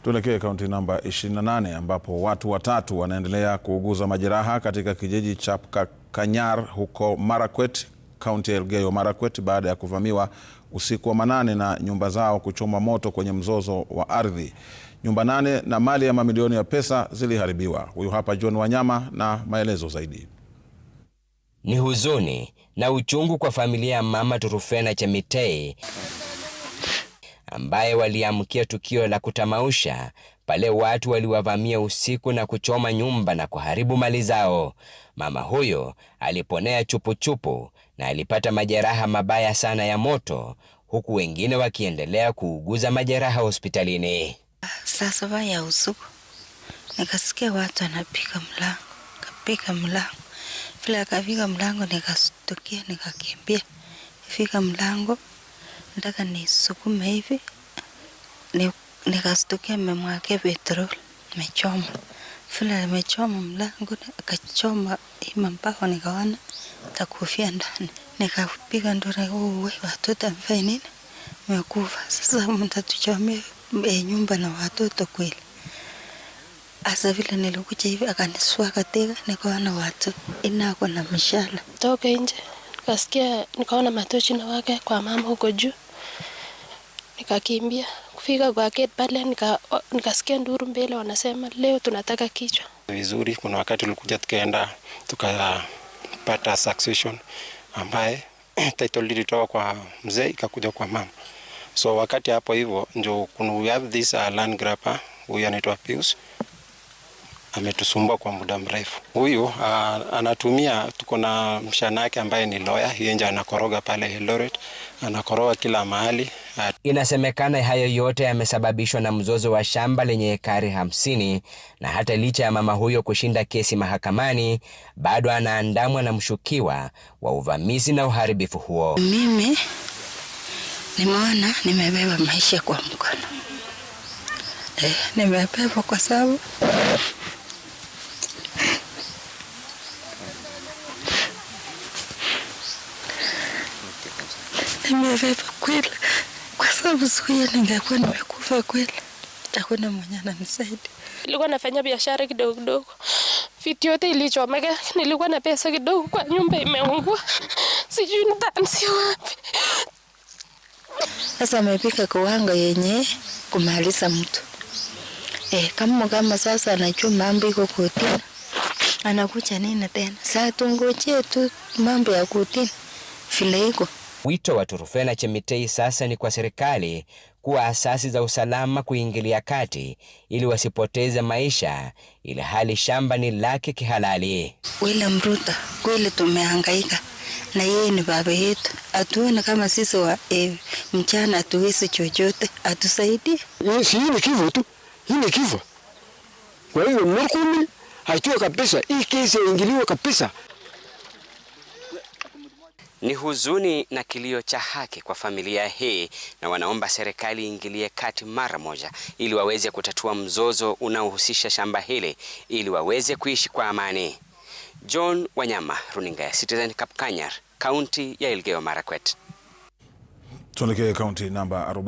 Tuelekee kaunti namba 28 ambapo watu watatu wanaendelea kuuguza majeraha katika kijiji cha Kanyar huko Marakwet, kaunti ya Elgeyo Marakwet, baada ya kuvamiwa usiku wa manane na nyumba zao kuchoma moto kwenye mzozo wa ardhi. Nyumba 8 na mali ya mamilioni ya pesa ziliharibiwa. Huyu hapa John Wanyama na maelezo zaidi. Ni huzuni na uchungu kwa familia ya Mama Turufena Chemitei ambaye waliamkia tukio la kutamausha pale watu waliwavamia usiku na kuchoma nyumba na kuharibu mali zao. Mama huyo aliponea chupuchupu na alipata majeraha mabaya sana ya moto, huku wengine wakiendelea kuuguza majeraha hospitalini. Saa 7 ya usiku nikasikia watu wanapiga mlango, kapiga mlango. Vile akapiga mlango nikastukia, nikakimbia. Fika mlango nataka nisukume hivi, nikastukia mmemwake petrol mechoma. Vile mechoma mlango akachoma mbao, nikaona takufia ndani. Nikapiga nduru, wewe watoto mfanye nini? Mmekufa. Sasa mtatuchomea nyumba na watoto kweli? Asa vile nilikuja hivi akaniswa katika, nikaona watu inako na mshala. Toka nje nikasikia, nikaona matochi na wake kwa mama huko juu, nikakimbia kufika kwa gate pale, nikasikia nduru mbele wanasema leo tunataka kichwa. Vizuri, kuna wakati tulikuja tukaenda tukapata succession ambaye title ilitoka kwa mzee ikakuja kwa mama. So wakati hapo hivyo ndio we have this land grabber, huyu anaitwa Pius, ametusumbua kwa muda mrefu. Huyu anatumia, tuko na mshana yake ambaye ni lawyer, yeye ndiye anakoroga pale Eldoret, anakoroga kila mahali. Inasemekana hayo yote yamesababishwa na mzozo wa shamba lenye ekari 50, na hata licha ya mama huyo kushinda kesi mahakamani, bado anaandamwa na mshukiwa wa uvamizi na uharibifu huo. Mimi nimeona nimebeba maisha kwa mkono. Nimebeba kwa sababu nimebeba kweli, kwa sababu siku hiyo ningekuwa nimekufa kweli, hakuna mwenye ananisaidia. Nilikuwa nafanya biashara kidogo kidogo, vitu yote ilichomeka. Nilikuwa na pesa kidogo kwa nyumba imeungua, sijui nitaanzia wapi. Sasa amepika kiwango yenye kumaliza mtu. Kama sasa anajua mambo iko kotini, anakuja nini tena? Sasa tungoje tu mambo ya kotini vile iko. Wito wa Turufena Chemitei sasa ni kwa serikali kuwa asasi za usalama kuingilia kati ili wasipoteze maisha, ili hali shamba ni lake kihalali. William Ruto, kweli tumehangaika na yeye ni baba yetu. Atuone kama sisi wa mchana atuwezi chochote, atusaidie. Hii ni kifo tu. Hii ni kifo. Kwa hiyo Murkomen hajua kabisa hii kesi ingiliwa kabisa. Ni huzuni na kilio cha haki kwa familia hii, na wanaomba serikali iingilie kati mara moja ili waweze kutatua mzozo unaohusisha shamba hili ili waweze kuishi kwa amani. John Wanyama, runinga ya Citizen, Kanyar, kaunti ya Elgeyo Marakwet. Tuelekee kaunti namba 40.